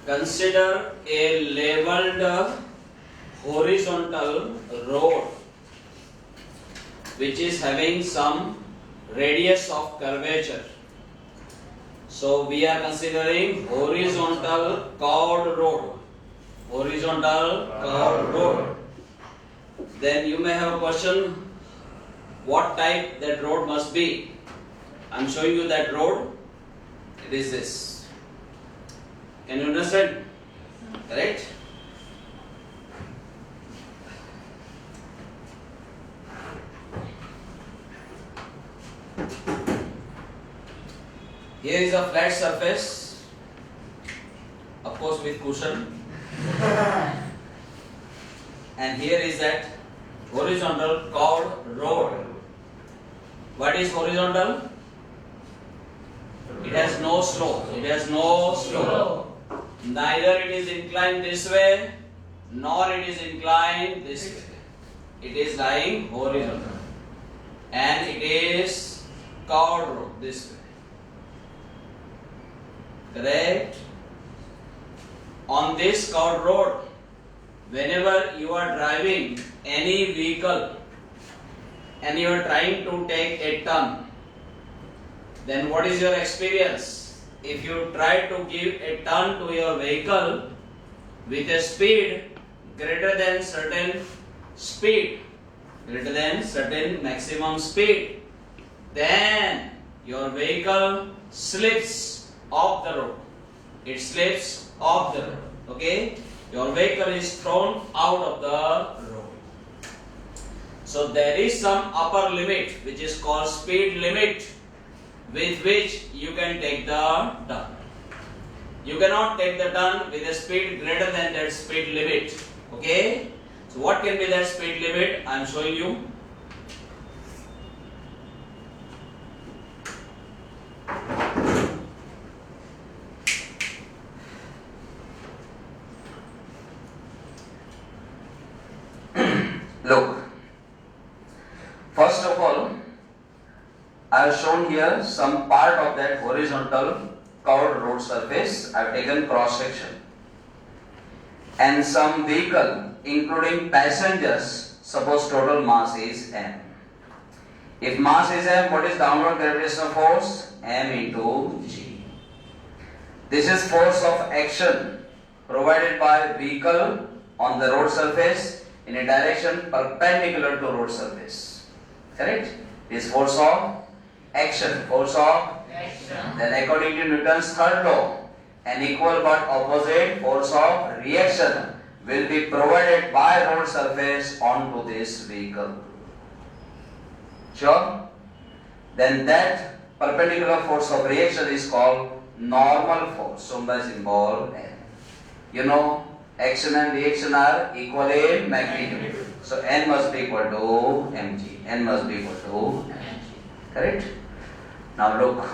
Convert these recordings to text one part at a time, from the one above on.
Consider a leveled horizontal road which is having some radius of curvature. So we are considering horizontal curved road. Horizontal curved road. Then you may have a question, what type that road must be? I am showing you that road. It is this. Can you understand? Correct? Here is a flat surface, of course with cushion, and here is that horizontal curved road. What is horizontal? It has no slope. It has no slope. Neither it is inclined this way, nor it is inclined this way. It is lying horizontal, and it is curved road this way. Correct? On this curved road, whenever you are driving any vehicle and you are trying to take a turn, then what is your experience? If you try to give a turn to your vehicle with a speed greater than certain speed, greater than certain maximum speed, then your vehicle slips off the road. It slips off the road. Okay? Your vehicle is thrown out of the road. So there is some upper limit which is called speed limit with which you can take the turn. You cannot take the turn with a speed greater than that speed limit. Okay? So what can be that speed limit? I am showing you. Look, first of all, I have shown here some part of that horizontal curved road surface. I have taken cross section, and some vehicle including passengers, suppose total mass is m. If mass is m, what is downward gravitational force? M into g. This is force of action provided by vehicle on the road surface in a direction perpendicular to road surface. Correct? This force of action. Force of action. Then according to Newton's third law, an equal but opposite force of reaction will be provided by road surface onto this vehicle. Sure? Then that perpendicular force of reaction is called normal force, shown by symbol N. You know, action and reaction are equal in magnitude. So N must be equal to mg. N must be equal to mg. Correct? Now look.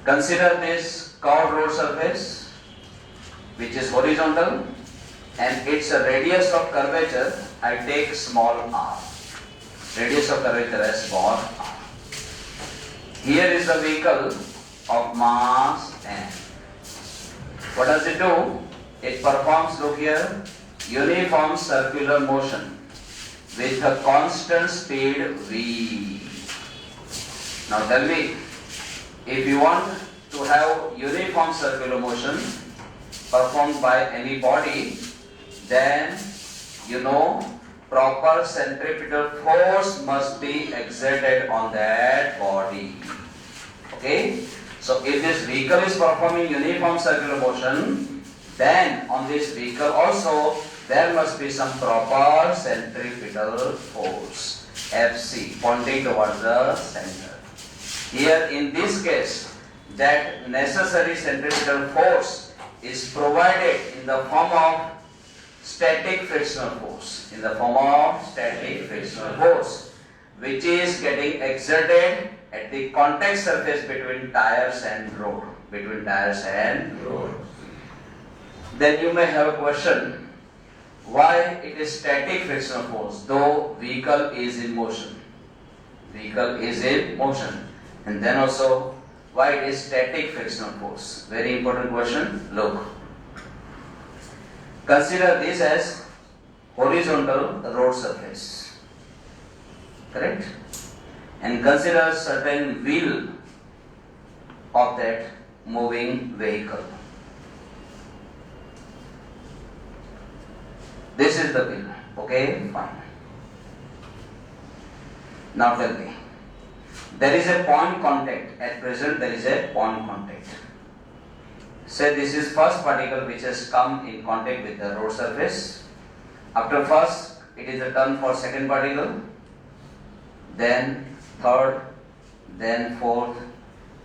Consider this curved road surface which is horizontal and its radius of curvature I take small r. Radius of curvature as small r. Here is the vehicle of mass n. What does it do? It performs, look here, uniform circular motion with a constant speed v. Now tell me, if you want to have uniform circular motion performed by any body, then you know proper centripetal force must be exerted on that body. Okay? So if this vehicle is performing uniform circular motion, then on this vehicle also there must be some proper centripetal force, Fc, pointing towards the center. Here in this case, that necessary centripetal force is provided in the form of static frictional force, which is getting exerted at the contact surface between tires and road. Then you may have a question, why it is static frictional force though vehicle is in motion? And then also why it is static frictional force? Very important question. Look, Consider this as horizontal road surface. Correct? And consider certain wheel of that moving vehicle. This is the wheel. Okay, fine. Now tell me. There is a point contact. At present there is a point contact. Say this is first particle which has come in contact with the road surface. After first, it is a turn for second particle, then third, then fourth,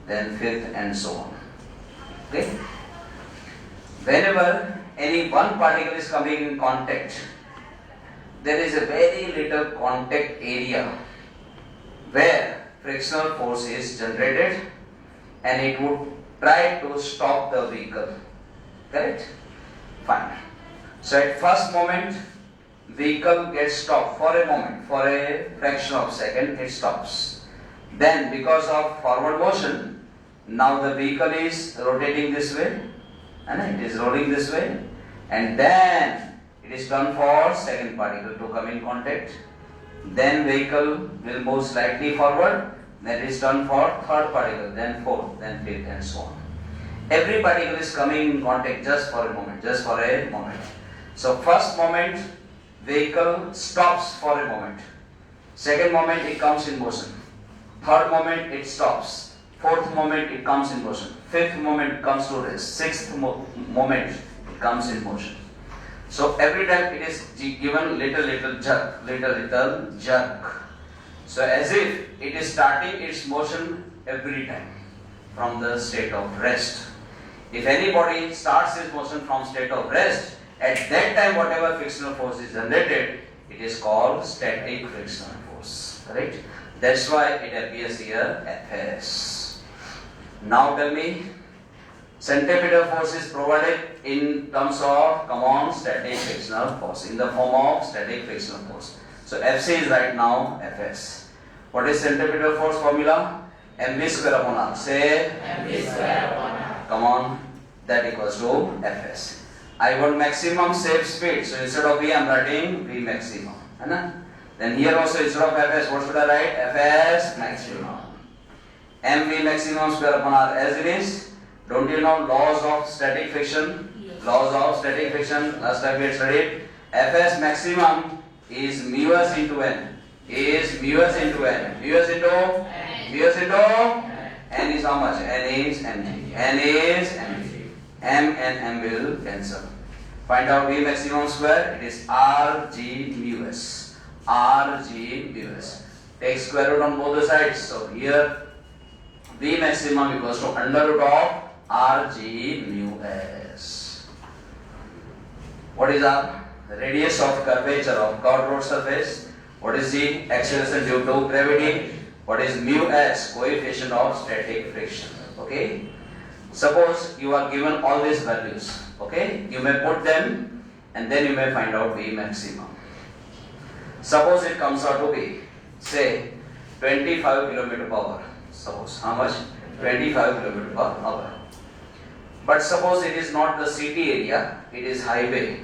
then fifth, and so on. Okay? Whenever any one particle is coming in contact, there is a very little contact area where frictional force is generated and it would try to stop the vehicle. Correct? Fine. So at first moment, vehicle gets stopped for a moment, for a fraction of a second it stops. Then because of forward motion, now the vehicle is rotating this way and it is rolling this way, and then it is turned for second particle to come in contact. Then vehicle will move slightly forward, then it is turned for third particle, then fourth, then fifth, and so on. Every particle is coming in contact just for a moment, just for a moment. So first moment, vehicle stops for a moment. Second moment, it comes in motion. Third moment, it stops. Fourth moment, it comes in motion. Fifth moment, comes to rest. Sixth moment, it comes in motion. So every time it is given little jerk. So as if it is starting its motion every time from the state of rest. If anybody starts his motion from state of rest, at that time whatever frictional force is generated, it is called static frictional force. Correct? That's why it appears here Fs. Now tell me, centripetal force is provided in terms of common static frictional force, in the form of static frictional force. So Fc is right now Fs. What is centripetal force formula? mv square upon r. Say mv square upon r. Come on, that equals to Fs. I want maximum safe speed, so instead of V I am writing V maximum. Then here also instead of Fs, what should I write? Fs maximum. mv maximum square upon r as it is. Don't you know laws of static friction? Yes. Laws of static friction, last time we had studied. Fs maximum is mu s into n. Is mu s into n. Mu s into n. Mu s into n is how much? N is mg. N is mg. M and m will cancel. Find out V maximum square. It is Rg mu s. Rg mu s. Take square root on both the sides. So here V maximum equals to under root of Rg mu s. What is our radius of curvature of curved road surface? What is the acceleration due to gravity? What is mu s? Coefficient of static friction. Okay. Suppose you are given all these values. Okay. You may put them and then you may find out V maximum. Suppose it comes out to be, say, 25 km per hour. Suppose how much? 25 km per hour. But suppose it is not the city area, it is highway.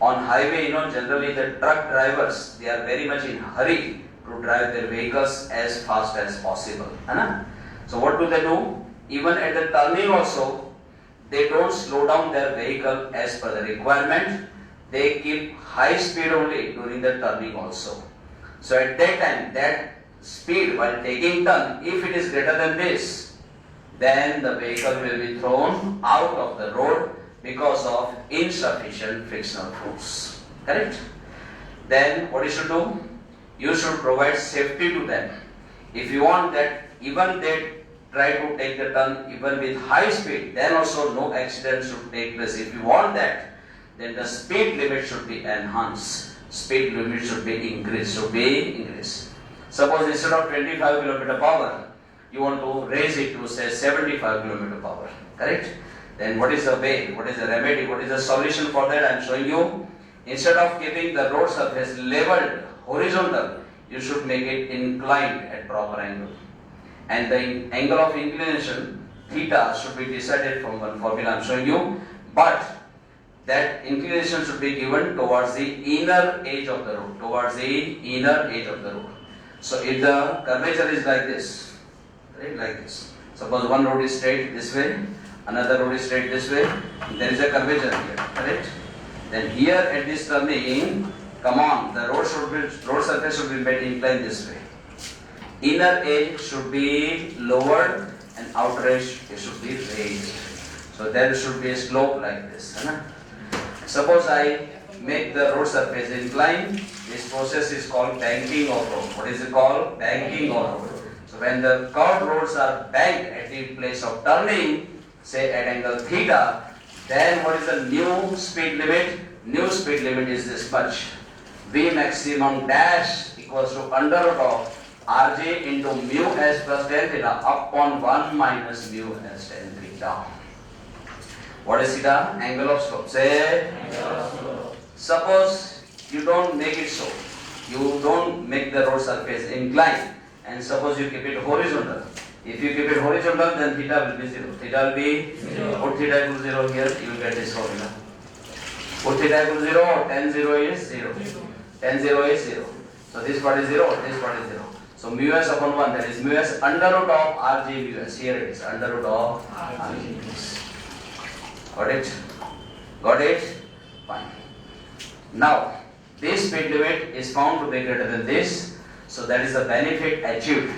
On highway, generally the truck drivers, they are very much in hurry to drive their vehicles as fast as possible. So what do? Even at the turning also, they don't slow down their vehicle as per the requirement. They keep high speed only during the turning also. So at that time, that speed while taking turn, if it is greater than this, then the vehicle will be thrown out of the road because of insufficient frictional force. Correct? Then what you should do? You should provide safety to them. If you want that even they try to take the turn even with high speed, then also no accident should take place. If you want that, then the speed limit should be enhanced. Speed limit should be increased. Suppose instead of 25 km per hour, you want to raise it to say 75 km per hour. Correct? Then what is the way? What is the remedy? What is the solution for that? I am showing you. Instead of keeping the road surface leveled, horizontal, you should make it inclined at proper angle. And the angle of inclination, theta, should be decided from one formula I am showing you. But that inclination should be given towards the inner edge of the road, towards the inner edge of the road. So if the curvature is like this, right, like this. Suppose one road is straight this way, another road is straight this way, there is a curvature here, correct? Then here at this turning, come on, the road surface should be made inclined this way. Inner edge should be lowered and outer edge should be raised. So there should be a slope like this. Suppose I make the road surface inclined, this process is called banking of road. What is it called? Banking of road. So when the curved roads are banked at the place of turning, say at angle theta, then what is the new speed limit? New speed limit is this much. V maximum dash equals to under root of Rj into mu s plus tan theta upon 1 minus mu s tan theta. What is theta? Angle of slope. Say, suppose you don't make it so. You don't make the road surface inclined, and suppose you keep it horizontal. If you keep it horizontal, then theta will be 0. Theta will be 0. Put theta equal 0 here, you will get this formula. Put theta equal 0, tan 0 is 0. Tan 0 is 0. So this part is 0, this part is 0. So mu s upon 1, that is mu s under root of Rj mu s. Here it is, under root of Rj mu s. Got it? Got it? Fine. Now, this speed limit is found to be greater than this. So that is the benefit achieved.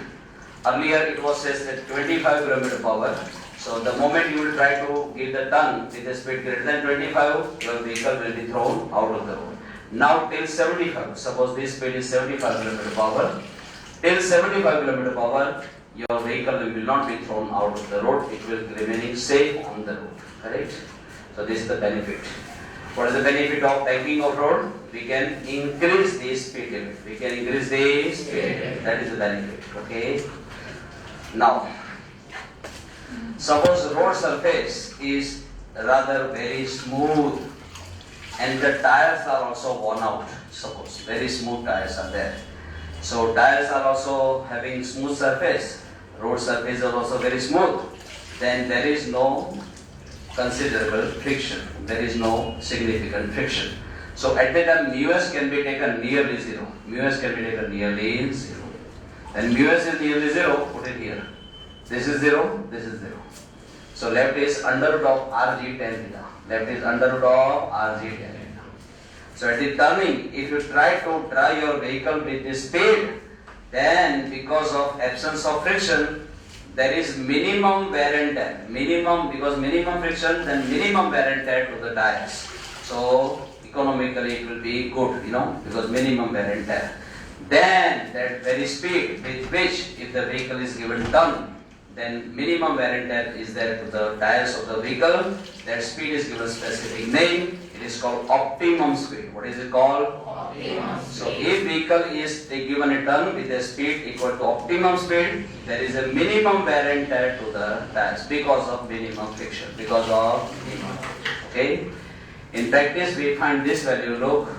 Earlier it was said that 25 km per hour. So the moment you will try to give the turn with a speed greater than 25, your vehicle will be thrown out of the road. Now till 75, suppose this speed is 75 km per hour. Till 75 km per hour, your vehicle will not be thrown out of the road. It will be remaining safe on the road. Correct? So this is the benefit. What is the benefit of banking of road? We can increase the speed limit. We can increase the speed limit. That is the benefit. Okay. Now, suppose road surface is rather very smooth and the tires are also worn out. Suppose very smooth tires are there. So tires are also having smooth surface. Road surface is also very smooth. Then there is no considerable friction. There is no significant friction. So at that time mu s can be taken nearly 0. Mu s can be taken nearly 0. Then mu s is nearly 0, put it here. This is 0, this is 0. So left is under root of Rg tan theta. Left is under root of Rg tan theta. So at the turning, if you try to drive your vehicle with this speed, then because of absence of friction, there is minimum wear and tear. Because minimum friction, then minimum wear and tear to the tires. So economically it will be good, because minimum wear and tear. Then that very speed with which if the vehicle is given turn, then minimum wear and tear is there to the tires of the vehicle. That speed is given a specific name. It is called optimum speed. What is it called? Optimum speed. So if vehicle is given a turn with a speed equal to optimum speed, there is a minimum wear and tear to the tires because of minimum friction. Okay. In practice, we find this value. Look,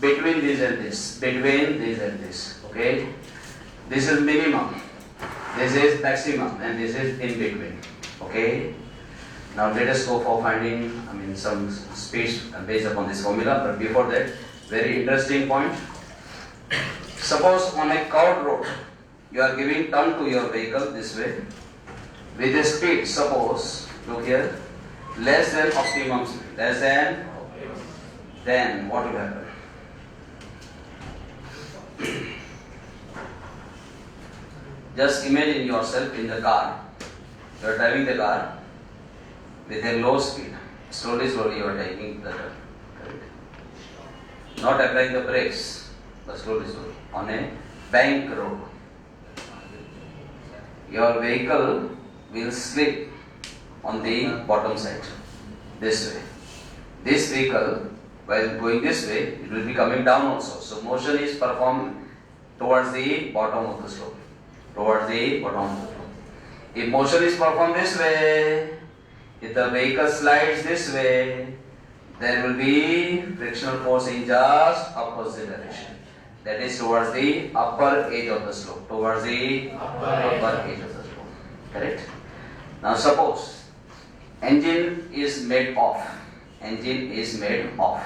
between this and this. Okay. This is minimum. This is maximum, and this is in between. Okay. Now let us go for finding, some speeds based upon this formula. But before that, very interesting point. Suppose on a curved road, you are giving turn to your vehicle this way with a speed. Suppose, look here, less than optimum speed. Less than. Then what will happen? Just imagine yourself in the car. You are driving the car with a low speed. Slowly you are taking the turn. Correct? Not applying the brakes, but slowly. On a bank road, your vehicle will slip on the bottom side, this way. This vehicle, while going this way, it will be coming down also. So motion is performed towards the bottom of the slope. If motion is performed this way, if the vehicle slides this way, there will be frictional force in just opposite direction. That is towards the upper edge of the slope. Correct? Now suppose engine is made off. engine is made off,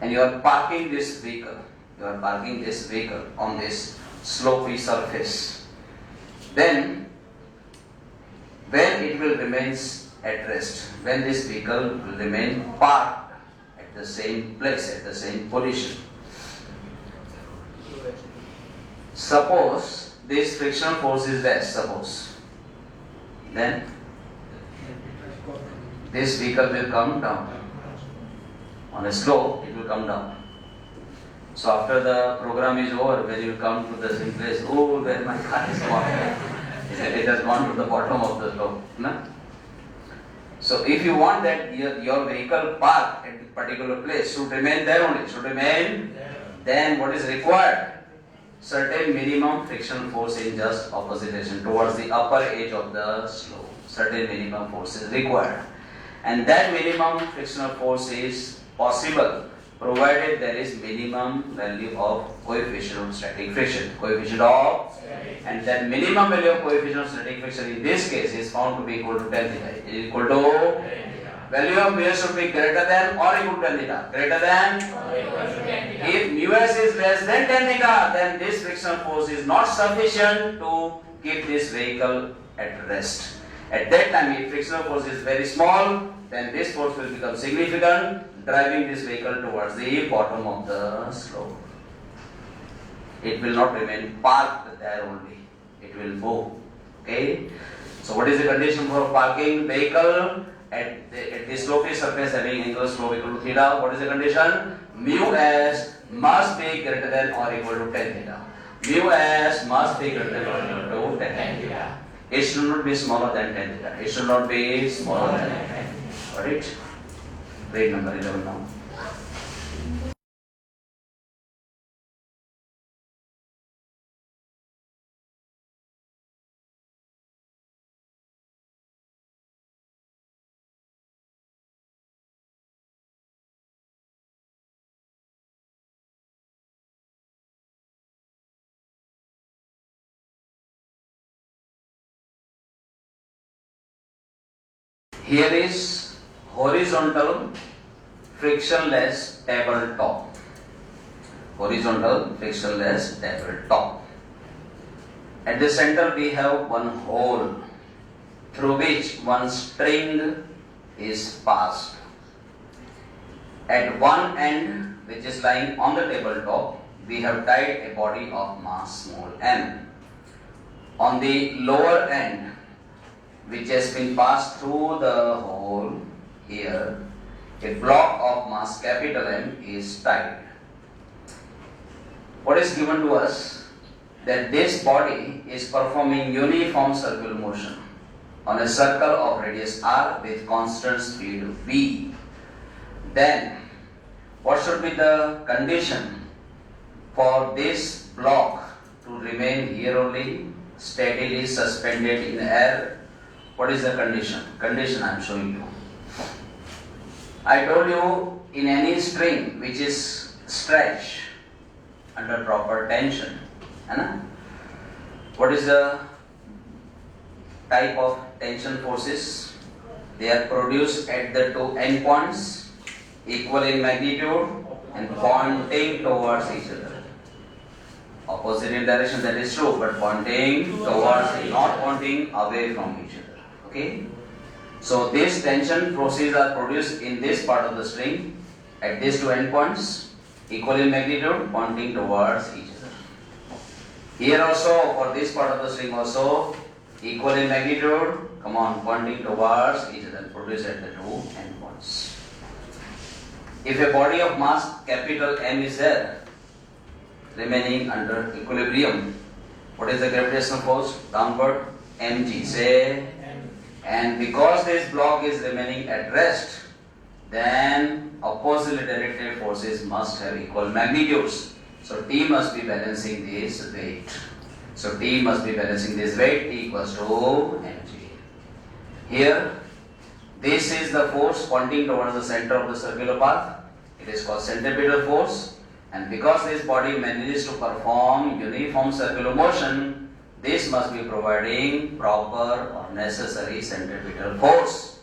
and you are parking this vehicle. You are parking this vehicle on this slopey surface. Then, when it will remain at rest, when this vehicle will remain parked at the same place, at the same position. Suppose this frictional force is less, suppose. Then this vehicle will come down. On a slope, it will come down. So after the program is over, when you come to the same place, oh, where my car is gone. It has gone to the bottom of the slope. No? So if you want that your vehicle parked at a particular place should remain there only, then what is required? Certain minimum frictional force in just opposite direction towards the upper edge of the slope. Certain minimum force is required. And that minimum frictional force is possible provided there is minimum value of coefficient of static friction. And that minimum value of coefficient of static friction in this case is found to be equal to tan theta. It is equal to value of mu s should be greater than or equal to tan theta. Greater than or equal to tan theta. If mu s is less than tan theta, then this frictional force is not sufficient to keep this vehicle at rest. At that time, if frictional force is very small, then this force will become significant, driving this vehicle towards the bottom of the slope. It will not remain parked there only. It will move. Okay? So what is the condition for parking vehicle at the slopey surface having angular slope equal to theta? What is the condition? Mu s must be greater than or equal to tan theta. Mu s must be greater than or equal to tan theta. It should not be smaller than tan theta. It should not be smaller than tan theta. Got it? Read number 11 now. Here is horizontal frictionless tabletop. Horizontal frictionless tabletop. At the center we have one hole through which one string is passed. At one end, which is lying on the tabletop, we have tied a body of mass small m. On the lower end, which has been passed through the hole here, a block of mass capital M is tied. What is given to us? That this body is performing uniform circular motion on a circle of radius r with constant speed v. Then, what should be the condition for this block to remain here only, steadily suspended in air? What is the condition? Condition I am showing you. I told you in any string which is stretched under proper tension, what is the type of tension forces? They are produced at the two endpoints, equal in magnitude and pointing towards each other. Opposite in direction, that is true, but pointing towards, not pointing away from each other. Okay? So these tension forces are produced in this part of the string at these two endpoints, equal in magnitude, pointing towards each other. Here also, for this part of the string also, equal in magnitude, pointing towards each other, produced at the two endpoints. If a body of mass capital M is there, remaining under equilibrium, what is the gravitational force? Downward, mg, say. And because this block is remaining at rest, then oppositely directed forces must have equal magnitudes. So T must be balancing this weight. So T must be balancing this weight, T equals to mg. Here, this is the force pointing towards the center of the circular path. It is called centripetal force. And because this body manages to perform uniform circular motion, this must be providing proper or necessary centripetal force.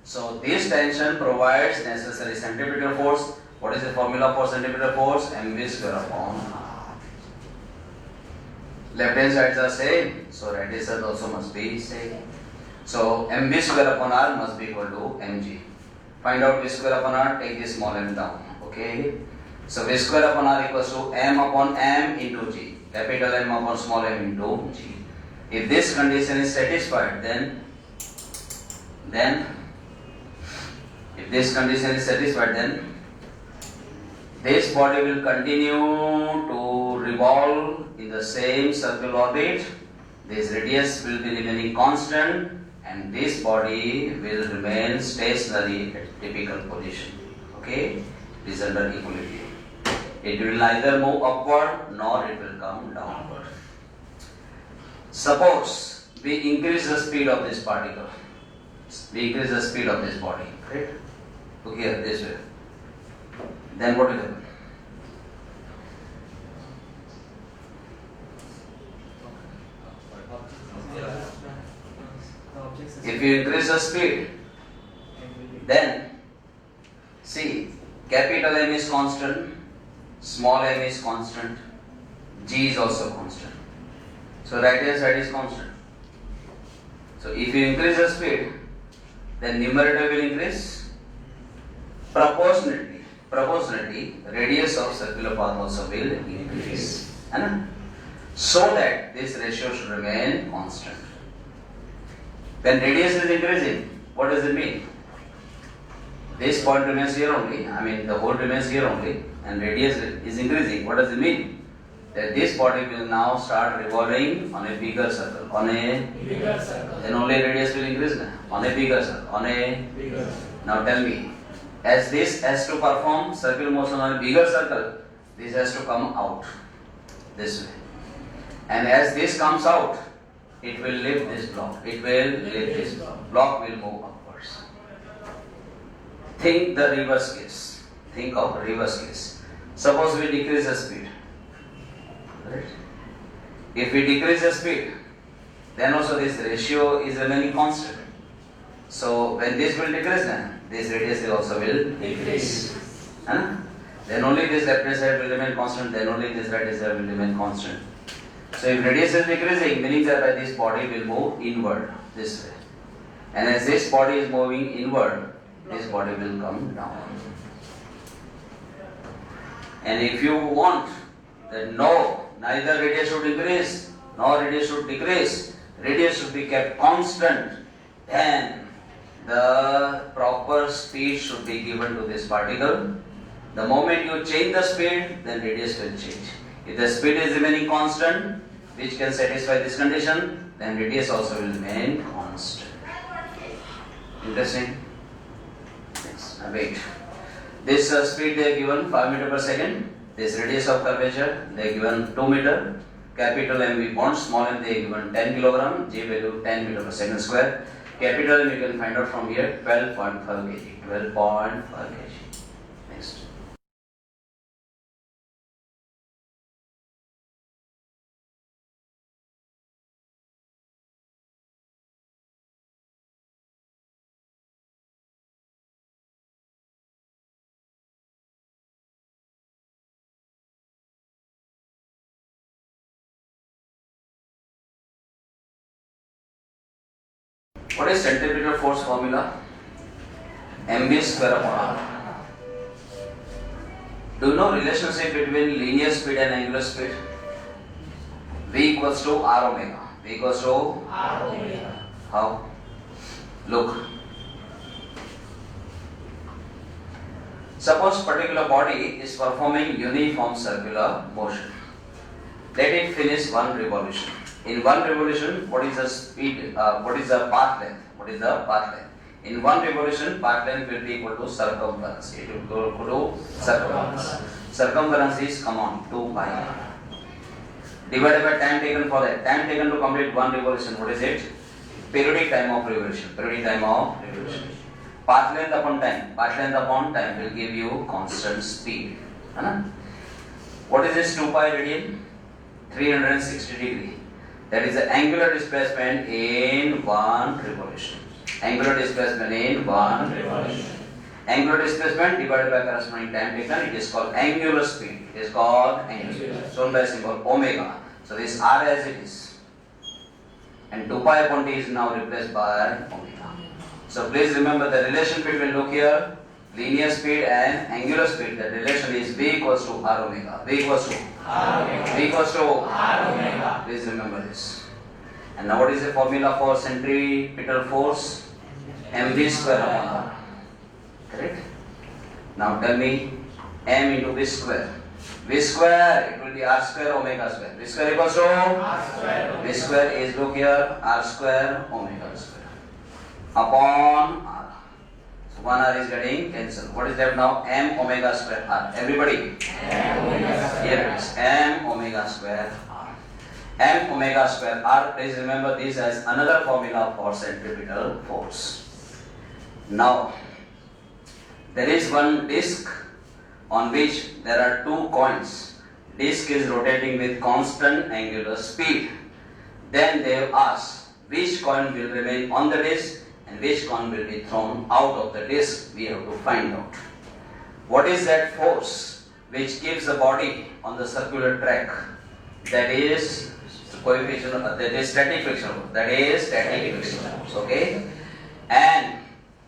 So this tension provides necessary centripetal force. What is the formula for centripetal force? mv square upon r. Left hand sides are same, so right hand side also must be same. So mv square upon r must be equal to mg. Find out v square upon r, take this small m down. Okay. So v square upon r equals to m upon m into g. Capital M upon small m into g. If this condition is satisfied, then if this condition is satisfied, then this body will continue to revolve in the same circular orbit. This radius will be remaining constant, and this body will remain stationary at typical position. Okay, it is under equilibrium. It will neither move upward nor it will come downward. Suppose we increase the speed of this particle. We increase the speed of this body. Right? Look here, this way. Then what will happen? If you increase the speed, then see, capital M is constant, small m is constant, g is also constant. So right hand side is constant. So if you increase the speed, then numerator will increase proportionately. Radius of circular path also will increase. So that this ratio should remain constant. When radius is increasing, what does it mean? This point remains here only, the hole remains here only, and radius is increasing. What does it mean? That this body will now start revolving on a bigger circle. Then only radius will increase now. On a bigger circle. Now tell me, as this has to perform circular motion on a bigger circle, this has to come out this way. And as this comes out, it will lift this block. Block will move upwards. Think the reverse case. Think of reverse case. Suppose we decrease the speed. Right? If we decrease the speed, then also this ratio is remaining constant. So when this will decrease, then this radius also will decrease. Then only this left hand side will remain constant, then only this right hand side will remain constant. So if radius is decreasing, meaning that this body will move inward this way. And as this body is moving inward, this body will come down. And if you want that no, neither radius should increase nor radius should decrease, radius should be kept constant, then the proper speed should be given to this particle. The moment you change the speed, then radius will change. If the speed is remaining constant, which can satisfy this condition, then radius also will remain constant. Interesting? Next, wait. This speed they are given 5 meter per second. This radius of curvature they are given 2 meter. Capital M we want, small m they are given 10 kilogram, G value 10 meter per second square. Capital M you can find out from here 12.5 kg. 12.5 kg. Next. What is centripetal force formula? mv square upon r. Do you know relationship between linear speed and angular speed? V equals to r omega. V equals to r omega. How? Look. Suppose particular body is performing uniform circular motion. Let it finish one revolution. In one revolution, what is the speed? What is the path length? What is the path length? In one revolution, path length will be equal to circumference. It will go equal to circumference. Circumference is, come on, 2 pi r. Divided by time taken for that. Time taken to complete one revolution. What is it? Periodic time of revolution. Periodic time of revolution. Path length upon time. Path length upon time will give you constant speed. What is this 2 pi radian? 360 degree. That is the angular displacement in one revolution. Angular displacement in one revolution. Angular displacement divided by corresponding time taken, it is called angular speed. It is called angular speed, shown by symbol omega. So this R as it is, and 2 pi upon t is now replaced by omega. So please remember the relation between, look here, linear speed and angular speed. The relation is V equals to R omega. V equals to R omega. V equals to R omega. Please remember this. And now what is the formula for centripetal force? mv square upon R. Correct? Now tell me m into v square. V square, it will be R square omega square. V square equals to R square. V square is, look here, R square omega square upon R. So 1 R is getting cancelled. What is left now? M omega square R. Everybody? M omega square. Here it is. M omega square R. M omega square R. Please remember this as another formula for centripetal force. Now, there is one disc on which there are two coins. Disc is rotating with constant angular speed. Then they have asked which coin will remain on the disc and which coin will be thrown out of the disc. We have to find out. What is that force which keeps the body on the circular track? That is coefficient, that is static friction force. That is static friction force. Okay? And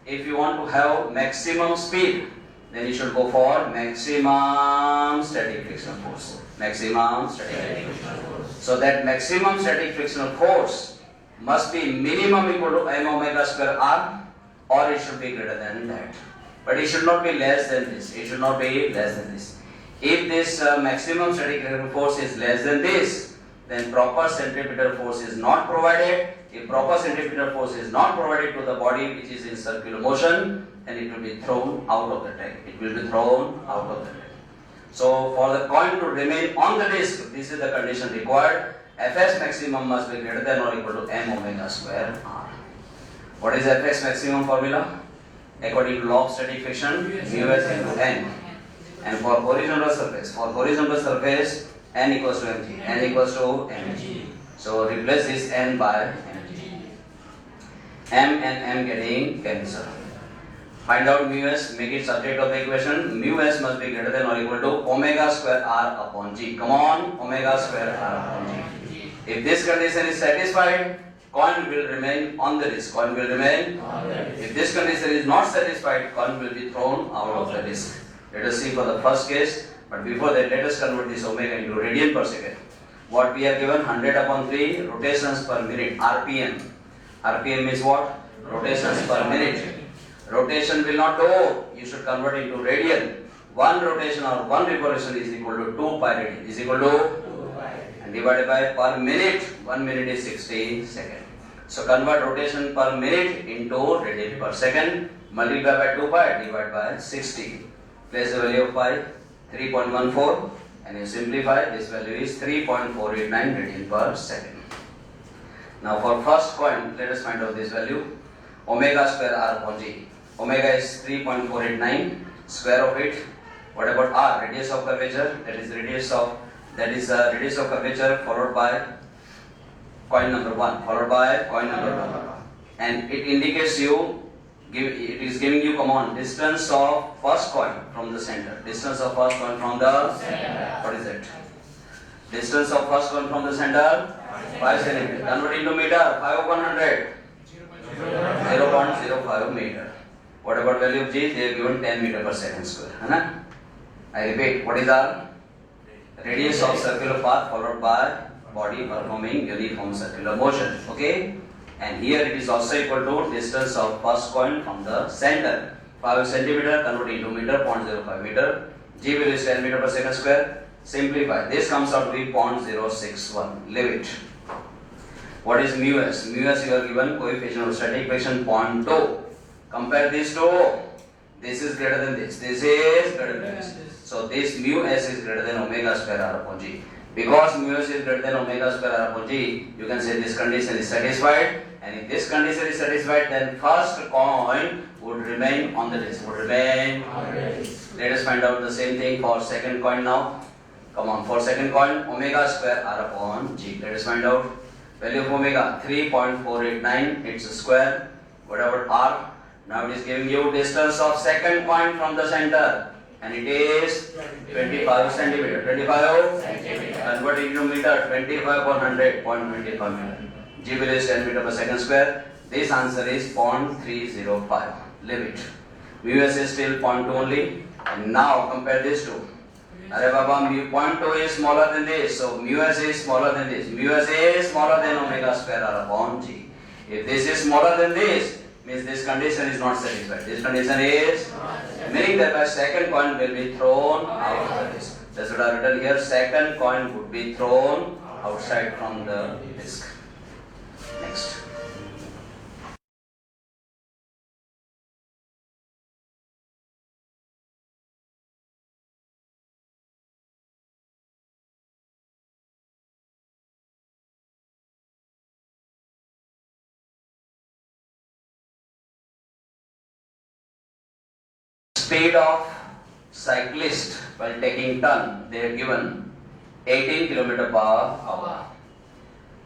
if you want to have maximum speed, then you should go for maximum static frictional force. Maximum static frictional force. So that maximum static frictional force must be minimum equal to m omega square R, or it should be greater than that. But it should not be less than this. It should not be less than this. If this maximum static frictional force is less than this, then proper centripetal force is not provided. If proper centripetal force is not provided to the body which is in circular motion, then it will be thrown out of the track. It will be thrown out of the track. So for the coin to remain on the disc, this is the condition required. Fs maximum must be greater than or equal to m omega square R. What is Fx maximum formula? According to law of static friction, mu s into n. And for horizontal surface, n equals to mg. N equals to mg. So replace this n by mg. M and m getting cancelled. Find out mu s, make it subject of the equation. Mu s must be greater than or equal to omega square r upon g. Come on, omega square r upon g. If this condition is satisfied, coin will remain on the disc. Coin will remain on the disc. If this condition is not satisfied, coin will be thrown out of the disc. Let us see for the first case. But before that, let us convert this omega into radian per second. What we are given, 100 upon 3 rotations per minute, RPM. RPM is what? Rotations per minute. Rotation will not go. You should convert into radian. One rotation or one revolution is equal to 2 pi radian. Is equal to 2 pi. And divided by per minute. 1 minute is 60 seconds. So convert rotation per minute into radian per second. Multiply by 2 pi. Divide by 60. Place the value of pi. 3.14, and you simplify, this value is 3.489 radian per second. Now for first coin, let us find out this value. Omega square r upon g. Omega is 3.489, square of it. What about r? Radius of curvature. That is radius of curvature followed by coin number 1, followed by coin number 1. And it indicates you. It is giving you distance of first coin from the center. Distance of first coin from the center. What is it? Distance of first coin from the center? 5 centimeter. Convert into meter. 5 upon 100. 0.05 meter. What about value of g? They have given 10 meter per second square. I repeat. What is our radius of circular path followed by body performing uniform circular motion? Okay. And here it is also equal to distance of first coin from the center. 5 centimeter converted into meter, 0.05 meter. G value is 10 meter per second square. Simplify. This comes out to be 0.061. Leave it. What is mu s? Mu s you are given coefficient of static friction 0.2. Compare these two. This is greater than this. This is greater than this. So this mu s is greater than omega square r upon g. Because mu s is greater than omega square r upon g, you can say this condition is satisfied. And if this condition is satisfied, then first coin would remain on the disc. Let us find out the same thing for second coin now. Come on, for second coin, omega square r upon g. Let us find out value of omega 3.489. It's a square. What about R? Now it is giving you distance of second point from the center, and it is 25 centimeter. 25 centimeter. Convert into meter. 25 per 100. 0.25 meter. G value is 10 meter per second square. This answer is 0.305. Leave it. Mu(s) is still 0.2 only. And now compare these two. Arey Baba, 0.2 is smaller than this, so mu(s) is smaller than this. Mu(s) is smaller than omega square R upon G. If this is smaller than this, means this condition is not satisfied. This condition is meaning that my second coin will be thrown out of the disk. That's what I have written here. Second coin would be thrown outside from the disk. Next. Speed of cyclist while taking turn, they are given 18 km per hour.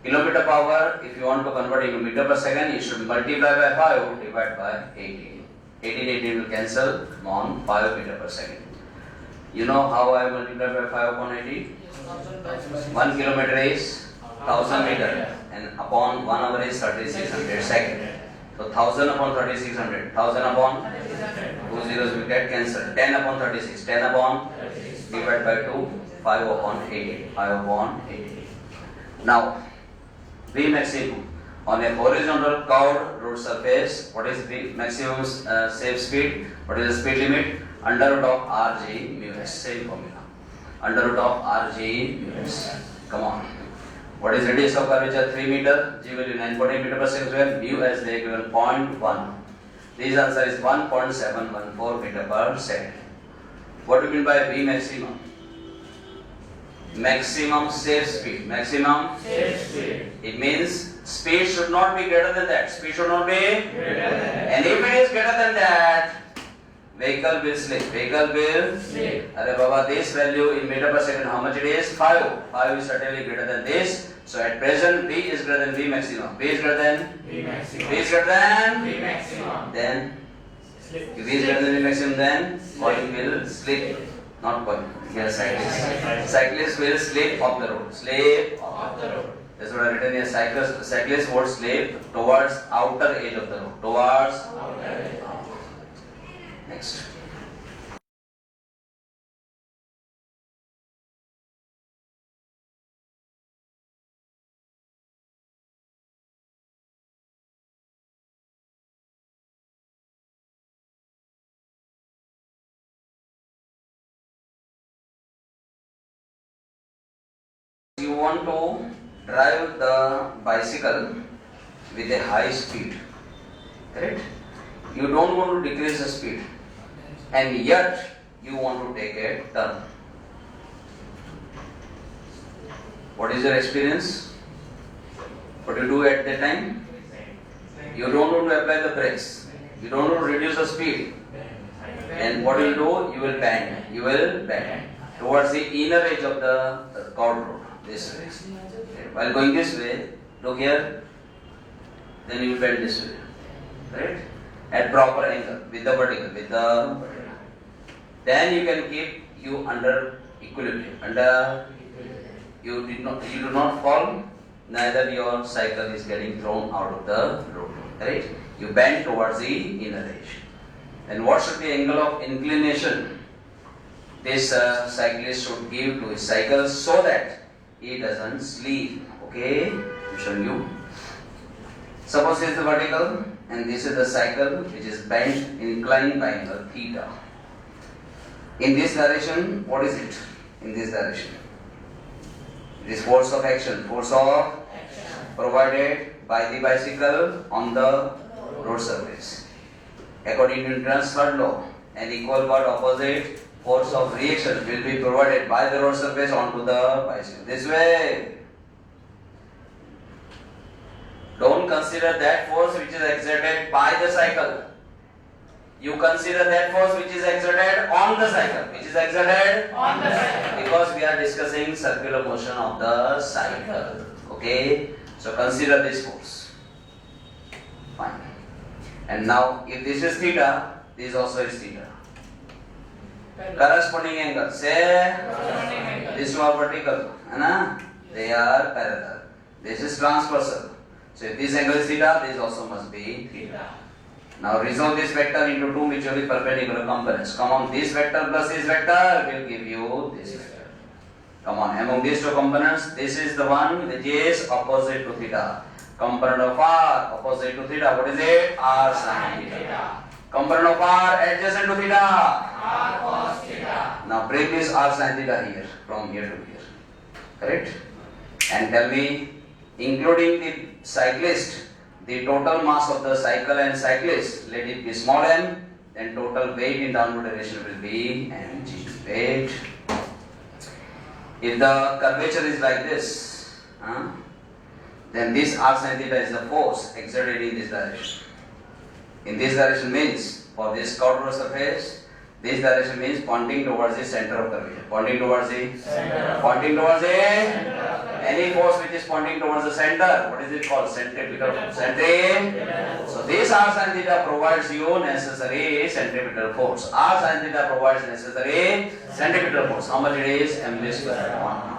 Kilometer per hour, if you want to convert into meter per second, you should multiply by 5, divide by 18. 18 will cancel, come on, 5 meter per second. You know how I multiply by 5 upon 80? 1 kilometer is 1000 meter, and upon 1 hour is 3600 seconds. So 1000 upon 3600, 1000 upon 2 zeros will get cancelled. 10 upon 36, 10 upon divide by 2, 5 upon 80, 5 upon 80. Now, V maximum on a horizontal curved road surface. What is V maximum safe speed? What is the speed limit? Under root of Rg mu(s). Same formula. Under root of Rg mu(s). Come on. What is radius of curvature? 3 meter. G value 9.8 meter per second square. Mu as they given 0.1. This answer is 1.714 meter per second. What do you mean by V maximum? Maximum safe speed. Maximum safe speed. It means speed should not be greater than that. Speed should not be greater than that. And if it is greater than that, vehicle will slip. Vehicle will slip. Arey Baba, this value in meter per second, how much it is? 5. 5 is certainly greater than this. So at present, V is greater than V maximum. V is greater than V maximum. V is greater than V maximum. Then, if V is greater than V maximum, then coin will slip. Not coin. Here, cyclist. Cyclist will slip off the road. Slip off the road. That's what I written here. Cyclist would slip towards outer edge of the road. Towards outer edge. Next. You want to drive the bicycle with a high speed, correct? You don't want to decrease the speed, and yet you want to take a turn. What is your experience? What do you do at that time? You don't want to apply the brakes. You don't want to reduce the speed. And what will you do? You will bend. You will bend towards the inner edge of the curved road. This way. While going this way, look here, then you will bend this way. Right? At proper angle, with the vertical, Then you can keep you under equilibrium. You do not fall, neither your cycle is getting thrown out of the road. Right? You bend towards the inner edge. And what should be the angle of inclination this cyclist should give to his cycle so that he doesn't slip? Okay, I'm showing you. Suppose this is the vertical and this is the cycle which is bent, inclined by angle theta. In this direction, what is it? In this direction, it is force of action provided by the bicycle on the road surface. According to Newton's third law, an equal but opposite force of reaction will be provided by the road surface onto the bicycle. This way. Don't consider that force which is exerted by the cycle. You consider that force which is exerted on the cycle. Which is exerted on the cycle. Because we are discussing circular motion of the cycle. Okay? So consider this force. Fine. And now if this is theta, this also is theta. Corresponding angle. Say this two are vertical, है they are parallel. This is transversal. So if this angle is theta, this also must be theta. Now resolve this vector into two mutually perpendicular components. Come on, this vector plus this vector will give you this vector. Come on, among these two components, this is the one which is opposite to theta. Component of r opposite to theta. What is it? R sin theta. Component of r adjacent to theta. R cos theta. Now bring this r sin theta here, from here to here. Correct? And tell me, including the cyclist, the total mass of the cycle and cyclist, let it be small m, then total weight in downward direction will be mg. Weight. If the curvature is like this, then this r sin theta is the force exerted in this direction. In this direction means, for this curved surface, this direction means pointing towards the center of curvature. Pointing towards the center. Pointing towards the any force which is pointing towards the center. What is it called? Centripetal force. So this r sin theta provides you necessary centripetal force. R sin theta provides necessary centripetal force. How much it is? mv square 1.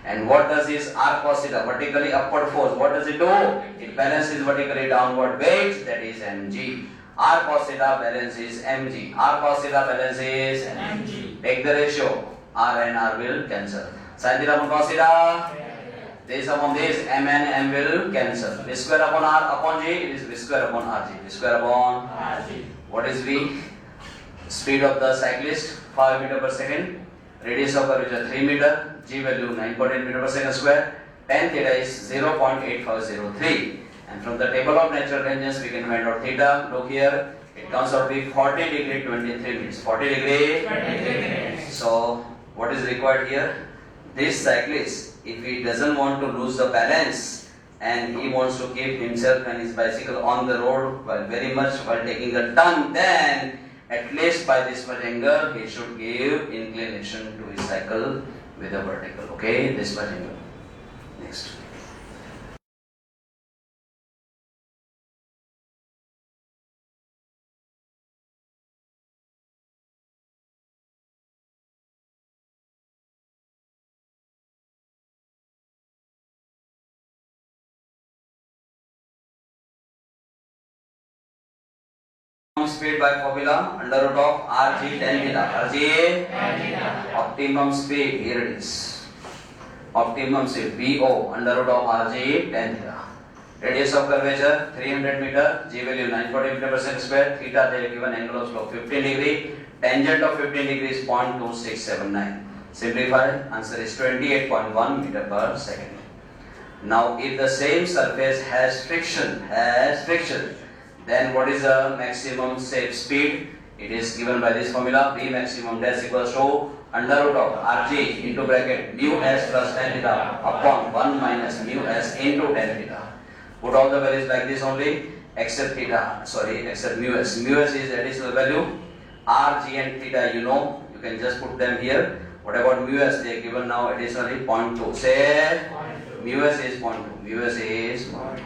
And what does this r cos theta, vertically upward force, what does it do? It balances vertically downward weight, that is mg. R cos theta balances mg. R cos theta balances mg. Take the ratio. R and R will cancel. Sin theta upon cos theta. This upon this, m and m will cancel. V square upon r upon g, it is v square upon rg. V square upon rg. What is v? Speed of the cyclist 5 meter per second. Radius of curvature 3 meter. G value 9.8 meter per second square. Tan theta is 0.8503. And from the table of natural ranges, we can find out theta. Look here, it comes out to be 40 degree 23 minutes. 40 degree 23 minutes. So, what is required here? This cyclist, if he doesn't want to lose the balance and he wants to keep himself and his bicycle on the road while taking a turn, then at least by this much angle, he should give inclination to his cycle with a vertical. Okay, this much angle. Next. Speed by formula under root of rg tan theta. Rg tan theta. Optimum speed, here it is. Optimum speed VO under root of rg tan theta. Radius of curvature 300 meter. G value 940 meter per second square. Theta they have given angle of slope 15 degree. Tangent of 15 degree is 0.2679. Simplify. Answer is 28.1 meter per second. Now, if the same surface has friction, then what is the maximum safe speed? It is given by this formula. V maximum dash equals to under root of rg into bracket mu s plus tan theta upon 1 minus mu s into tan theta. Put all the values like this only, except mu s. Mu s is additional value. R, g and theta you know, you can just put them here. What about mu s? They are given now additionally 0.2. Say mu s is 0.2. Mu s is 0.2.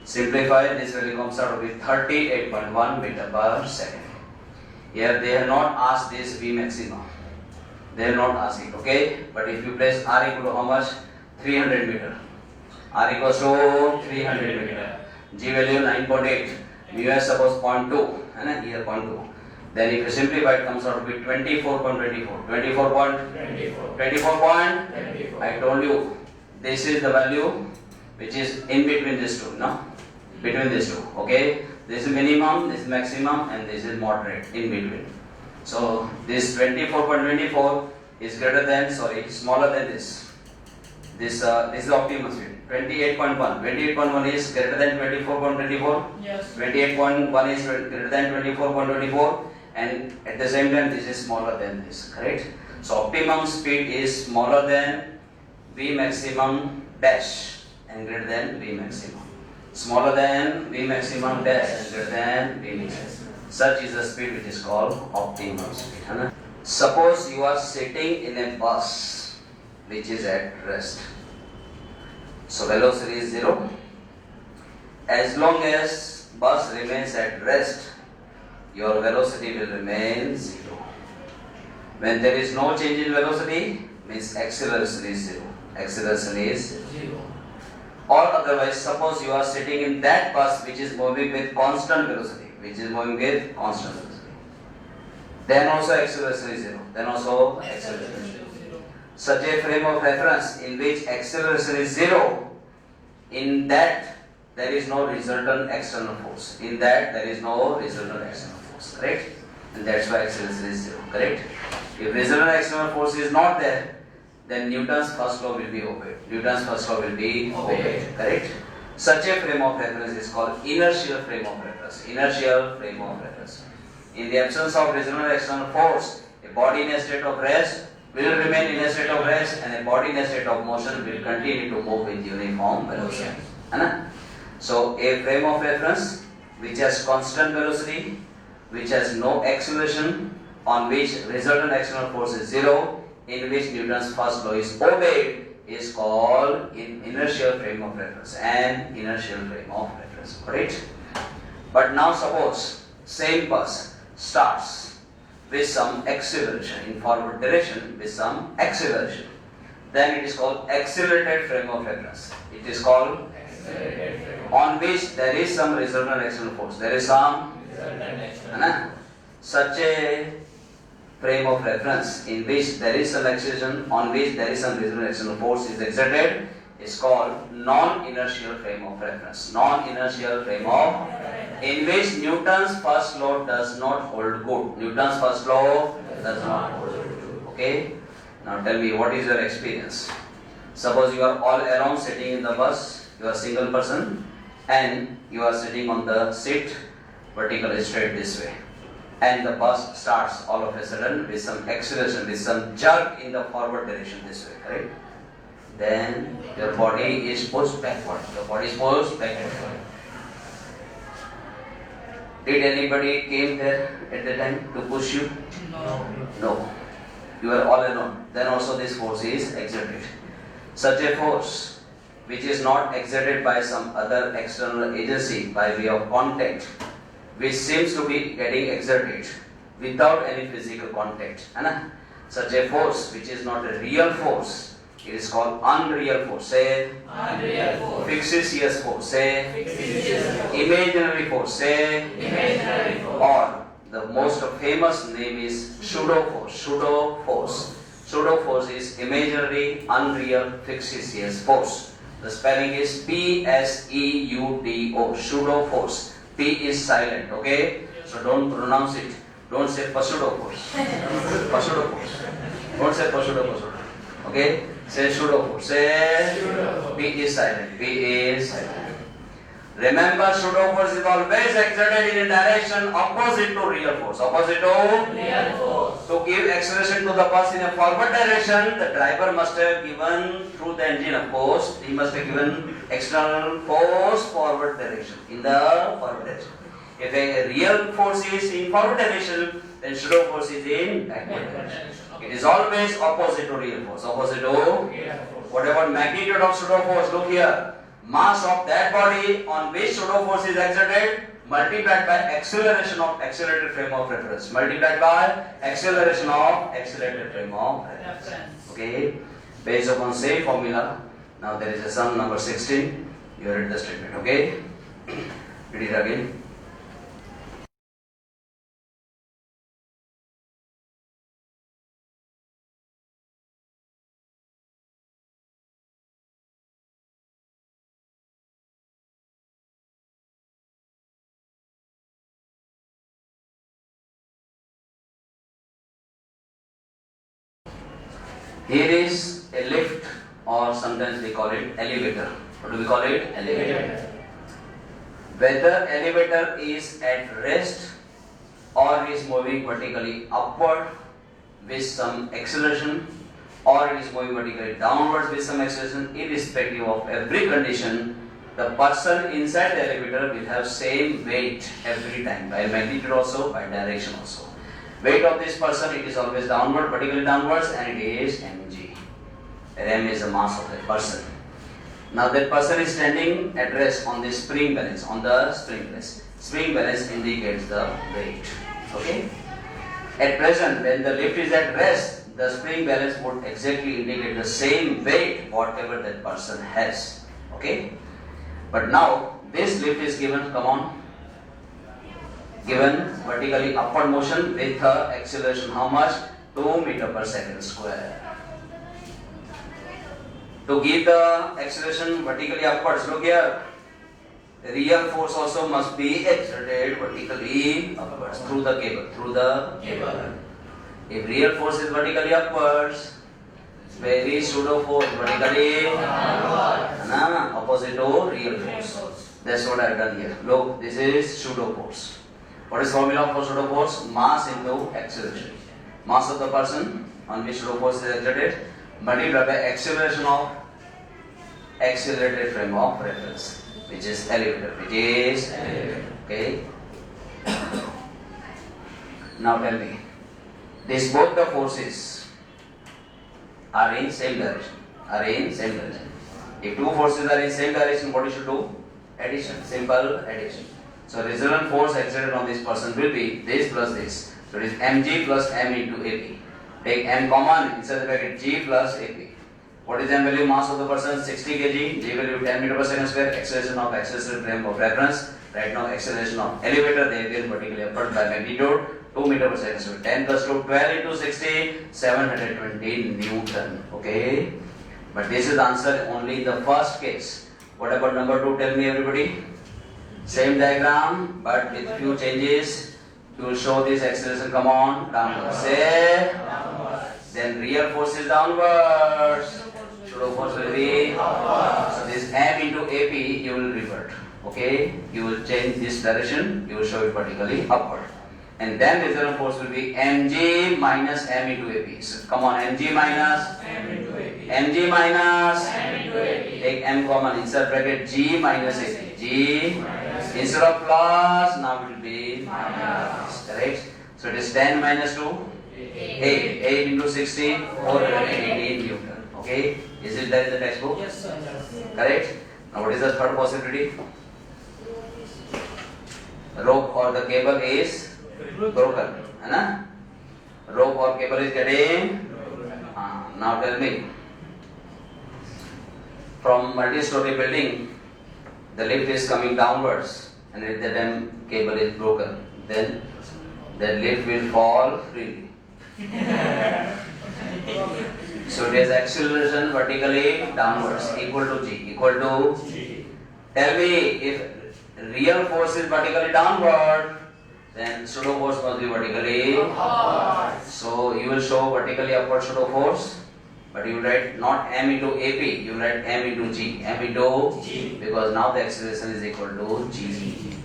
Simplify, this value comes out to be 38.1 meter per second. Here they have not asked this V maximum. They have not asked it, okay? But if you place R equal to how much? 300 meter. R equals to 300 meter. G value 9.8. Mu s suppose 0.2. And here 0.2. Then if you simplify, it comes out to be 24.24. 24. I told you, this is the value which is in between these two, no? Between these two, okay? This is minimum, this is maximum, and this is moderate, in between. So, this 24.24 is smaller than this. This is optimum speed. 28.1. 28.1 is greater than 24.24. Yes. 28.1 is greater than 24.24. And at the same time, this is smaller than this, correct? So, optimum speed is smaller than V maximum dash and greater than V maximum. Smaller than V maximum dash and greater than V maximum. Such is the speed which is called optimum speed. Suppose you are sitting in a bus which is at rest. So velocity is 0. As long as bus remains at rest, your velocity will remain 0. When there is no change in velocity, means acceleration is 0. Acceleration is 0. Or otherwise, suppose you are sitting in that bus which is moving with constant velocity, then also acceleration is 0. Then also acceleration is 0. Such a frame of reference in which acceleration is 0, in that there is no resultant external force. Correct? And that's why acceleration is 0. Correct? If resultant external force is not there, then Newton's first law will be obeyed. Correct? Such a frame of reference is called inertial frame of reference. In the absence of resultant external force, a body in a state of rest will remain in a state of rest, and a body in a state of motion will continue to move with uniform velocity. So a frame of reference which has constant velocity, which has no acceleration, on which resultant external force is 0, in which Newton's first law is obeyed, is called inertial frame of reference. Correct? But now suppose same bus starts with some acceleration in forward direction, then it is called accelerated frame of reference. On which there is some resultant external force. Such a frame of reference in which there is some acceleration, on which there is some resultant external force is exerted, is called non-inertial frame of reference. In which Newton's first law does not hold good. Okay? Now tell me, what is your experience? Suppose you are all alone sitting in the bus, you are a single person, and you are sitting on the seat vertically straight this way. And the bus starts all of a sudden with some acceleration, with some jerk in the forward direction this way, correct? Then your body is pushed backward. Did anybody came there at the time to push you? No. You are all alone. Then also this force is exerted. Such a force which is not exerted by some other external agency by way of contact, which seems to be getting exerted without any physical contact. Such a force which is not a real force, it is called unreal force. Fictitious force. Imaginary force. Or the most famous name is pseudo force. Pseudo force is imaginary, unreal, fictitious force. The spelling is P-S-E-U-D-O. Pseudo force. P is silent, okay? So don't pronounce it. Don't say pseudo force. Don't say pseudo. Okay? Say pseudo force. Say P is silent. Remember, pseudo force is always exerted in a direction opposite to real force. To give acceleration to the bus in a forward direction, the driver must have given, through the engine of course, he must have given external force forward direction, in the forward direction. If a real force is in forward direction, then pseudo force is in backward direction. It is always opposite to real force. Whatever magnitude of pseudo force, look here. Mass of that body on which pseudo force is exerted multiplied by acceleration of accelerated frame of reference. Okay. Based upon same formula. Now there is a sum number 16. You read the statement. Okay. Read it again. Here is a lift, or sometimes we call it elevator. What do we call it? Elevator. Whether elevator is at rest or is moving vertically upward with some acceleration, or it is moving vertically downwards with some acceleration, irrespective of every condition, the person inside the elevator will have same weight every time, by magnitude also, by direction also. Weight of this person, it is always downward, vertically downwards, and it is mg. M is the mass of that person. Now that person is standing at rest on the spring balance, Spring balance indicates the weight. Okay. At present, when the lift is at rest, the spring balance would exactly indicate the same weight whatever that person has. Okay. But now this lift is given. Come on. Given vertically upward motion with acceleration how much? 2 meter per second square. To give the acceleration vertically upwards, look here. The real force also must be exerted vertically upwards through the cable. If real force is vertically upwards, very pseudo force vertically opposite to real force. That's what I have done here. Look, this is pseudo force. What is formula for pseudo force? Mass into acceleration. Mass of the person on which pseudo force is exerted multiplied by acceleration of accelerated frame of reference, which is elevator. Okay. Now tell me, these both the forces are in same direction. If two forces are in same direction, what you should do? Addition. Simple addition. So resultant force exerted on this person will be this plus this. So it is mg plus m into ap. Take m common inside the bracket, g plus ap. What is m value? Mass of the person 60 kg, g value 10 meter per second square, acceleration of accelerated frame of reference. Right now acceleration of elevator, they again vertically upward by magnitude 2 meter per second square. 10 plus 2, 12 into 60, 720 Newton. Okay. But this is the answer only in the first case. What about number 2? Tell me everybody. Same diagram but with few changes. You will show this acceleration, come on, downwards. Say, then real force is downwards. Pseudo force will be upwards. So this m into ap you will revert. Okay, you will change this direction, you will show it vertically upward. And then resultant force will be mg minus m into ap. So come on, mg minus m into ap. Take m common inside bracket, g minus ap. G instead of plus, now it will be minus. Correct? So it is 10 minus 2, 8 into 60, 480 Newton. Okay? Is it there in the textbook? Yes, sir. Correct? Now what is the third possibility? Rope or the cable is broken. Right? Rope or cable is getting. Now tell me. From multi-story building, the lift is coming downwards, and at the time cable is broken, then the lift will fall freely. So it is acceleration vertically downwards equal to g. Tell me, if real force is vertically downward, then pseudo force must be vertically upward. So you will show vertically upward pseudo force. But you write not m into ap, you write m into g. M into g, because now the acceleration is equal to g.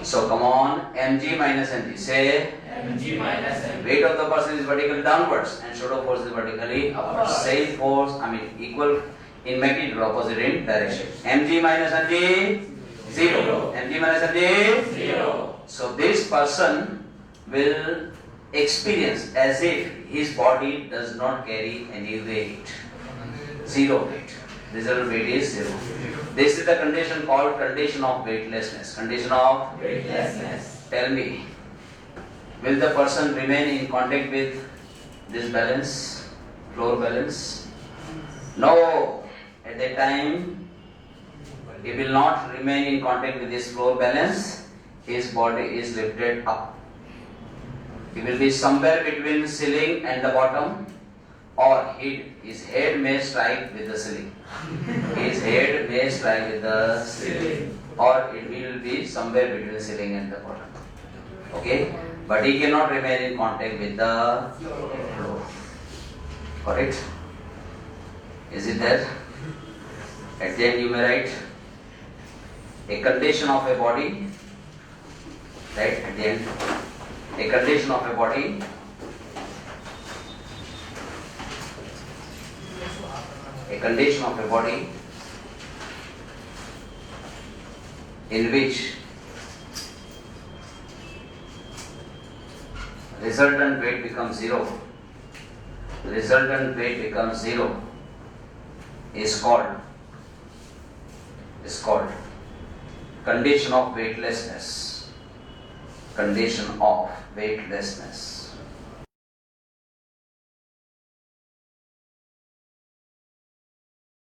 So come on, mg minus mg. Say mg minus mg. Weight of the person is vertically downwards and pseudo force is vertically upwards. Same force, equal in magnitude, opposite in direction. Mg minus mg, 0. Mg minus mg, 0. So this person will experience as if his body does not carry any weight. 0 weight. Resultant weight is 0. This is the condition called condition of weightlessness. Condition of weightlessness. Tell me, will the person remain in contact with this balance, floor balance? No. At that time, he will not remain in contact with this floor balance. His body is lifted up. He will be somewhere between ceiling and the bottom, or his head may strike with the ceiling. His head may strike with the ceiling, or it will be somewhere between ceiling and the bottom. Okay? But he cannot remain in contact with the floor. Correct? Is it there? At the end you may write a condition of a body. Right? At the end. A condition of a body in which resultant weight becomes 0 is called condition of weightlessness. Condition of weightlessness.